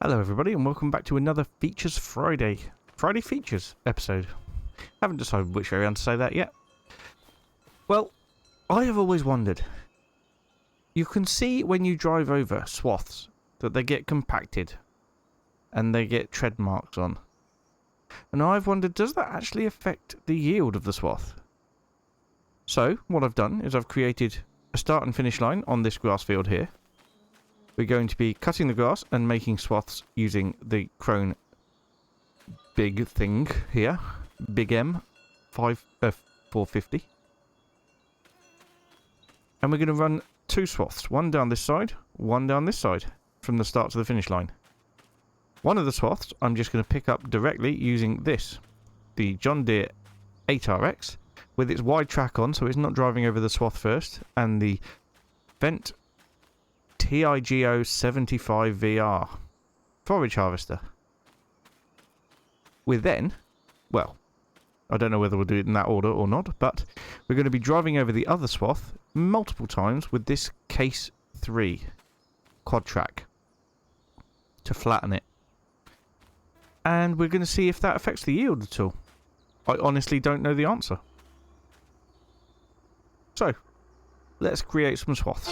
Hello everybody and welcome back to another Features Friday Features episode. Haven't decided which way around to say that yet. Well, I have always wondered. You can see when you drive over swaths that they get compacted and they get tread marks on. And I've wondered, does that actually affect the yield of the swath? So, what I've done is I've created a start and finish line on this grass field here. We're going to be cutting the grass and making swaths using the Krone big thing here. Big M 450. And we're going to run two swaths. One down this side, one down this side. From the start to the finish line. One of the swaths I'm just going to pick up directly using this. The John Deere 8RX. With its wide track on so it's not driving over the swath first. And the Vent FS25 VR forage harvester. We're then, well, I don't know whether we'll do it in that order or not, but we're going to be driving over the other swath multiple times with this Case 3 quad track to flatten it. And we're going to see if that affects the yield at all. I honestly don't know the answer. So, let's create some swaths.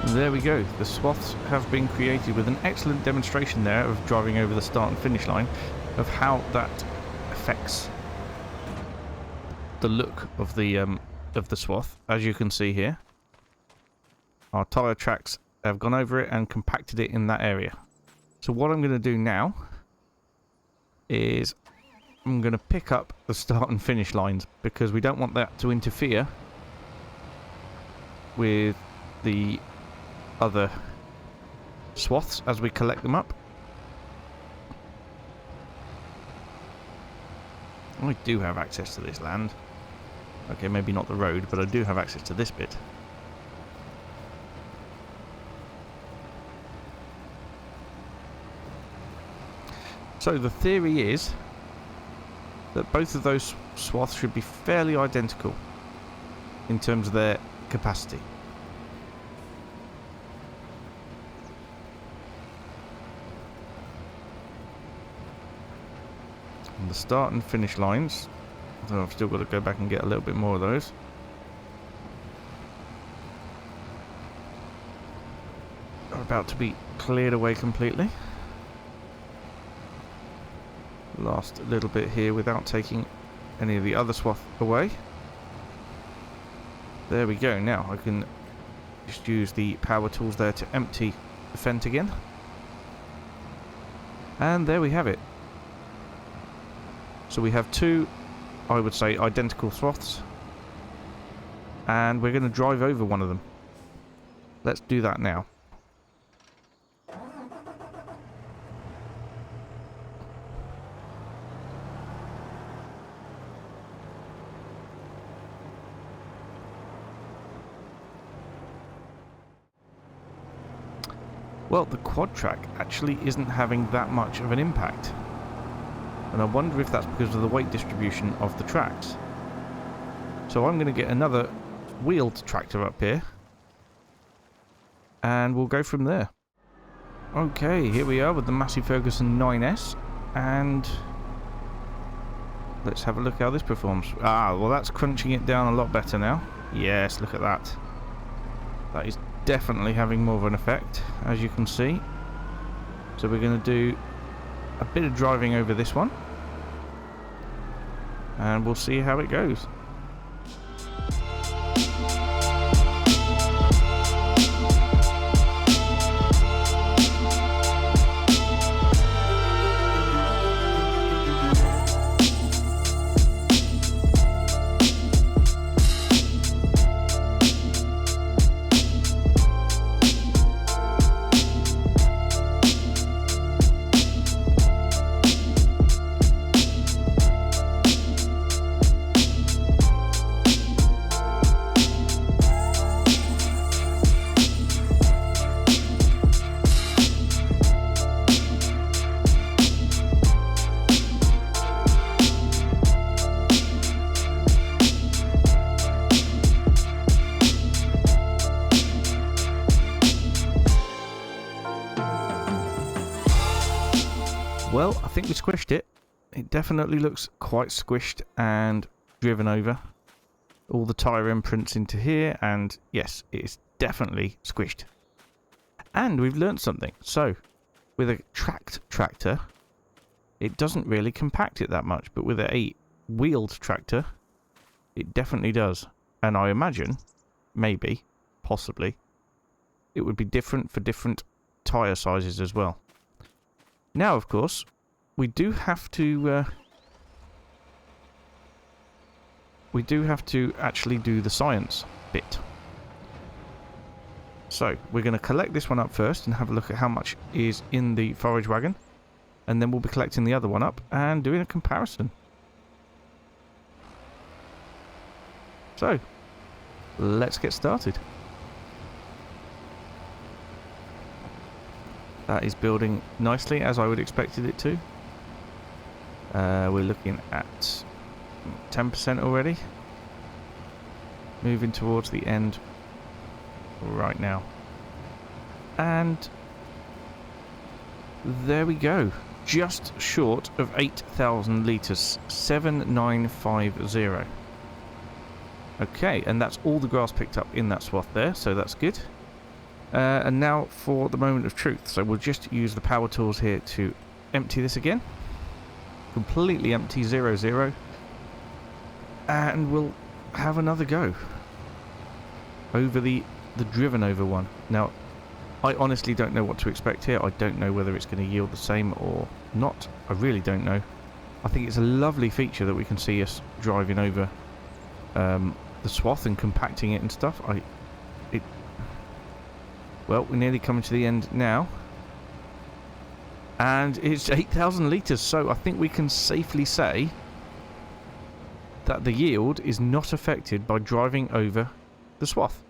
There we go, the swaths have been created with an excellent demonstration there of driving over the start and finish line of how that affects the look of the swath. As you can see here, our tyre tracks have gone over it and compacted it in that area. So what I'm going to do now is I'm going to pick up the start and finish lines because we don't want that to interfere with the other swaths as we collect them up. I do have access to this land. Okay, maybe not the road, but I do have access to this bit. So the theory is that both of those swaths should be fairly identical in terms of their capacity. And the start and finish lines, so I've still got to go back and get a little bit more of those. Are about to be cleared away completely. Last little bit here without taking any of the other swath away. There we go. Now I can just use the power tools there to empty the fent again. And there we have it. So we have two, I would say, identical swaths. And we're going to drive over one of them. Let's do that now. Well, the quad track actually isn't having that much of an impact. And I wonder if that's because of the weight distribution of the tracks. So I'm going to get another wheeled tractor up here. And we'll go from there. Okay, here we are with the Massey Ferguson 9S. And let's have a look how this performs. Ah, well that's crunching it down a lot better now. Yes, look at that. That is definitely having more of an effect, as you can see. So we're going to do a bit of driving over this one. And we'll see how it goes. Well, I think we squished it. It definitely looks quite squished and driven over. All the tyre imprints into here, and yes, it is definitely squished. And we've learnt something. So, with a tracked tractor, it doesn't really compact it that much, but with a wheeled tractor, it definitely does. And I imagine, maybe, possibly, it would be different for different tyre sizes as well. Now, of course, we do have to actually do the science bit. So, we're going to collect this one up first and have a look at how much is in the forage wagon. And then we'll be collecting the other one up and doing a comparison. So, let's get started. That is building nicely, as I would expected it to. We're looking at 10% already. Moving towards the end right now. And there we go. Just short of 8,000 litres. 7,950. Okay, and that's all the grass picked up in that swath there, so that's good. And now for the moment of truth. So we'll just use the power tools here to empty this again. Completely empty, 0, and we'll have another go over the driven over one. Now, I honestly don't know what to expect here. I don't know whether it's going to yield the same or not. I really don't know. I think it's a lovely feature that we can see us driving over the swath and compacting it and stuff. Well, we're nearly coming to the end now. And it's 8,000 litres, so I think we can safely say that the yield is not affected by driving over the swath.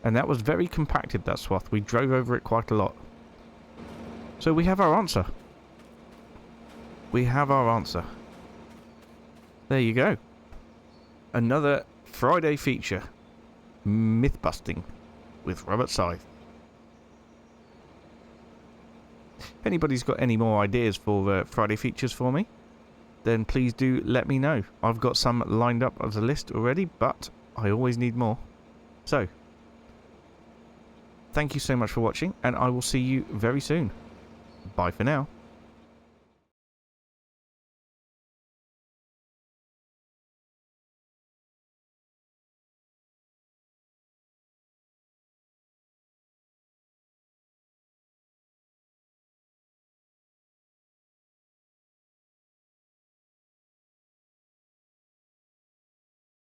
And that was very compacted, that swath. We drove over it quite a lot. So we have our answer. We have our answer. There you go. Another Friday feature. Myth busting with Robert Scythe. If anybody's got any more ideas for Friday features for me, then please do let me know. I've got some lined up as a list already, but I always need more. So, thank you so much for watching, and I will see you very soon. Bye for now.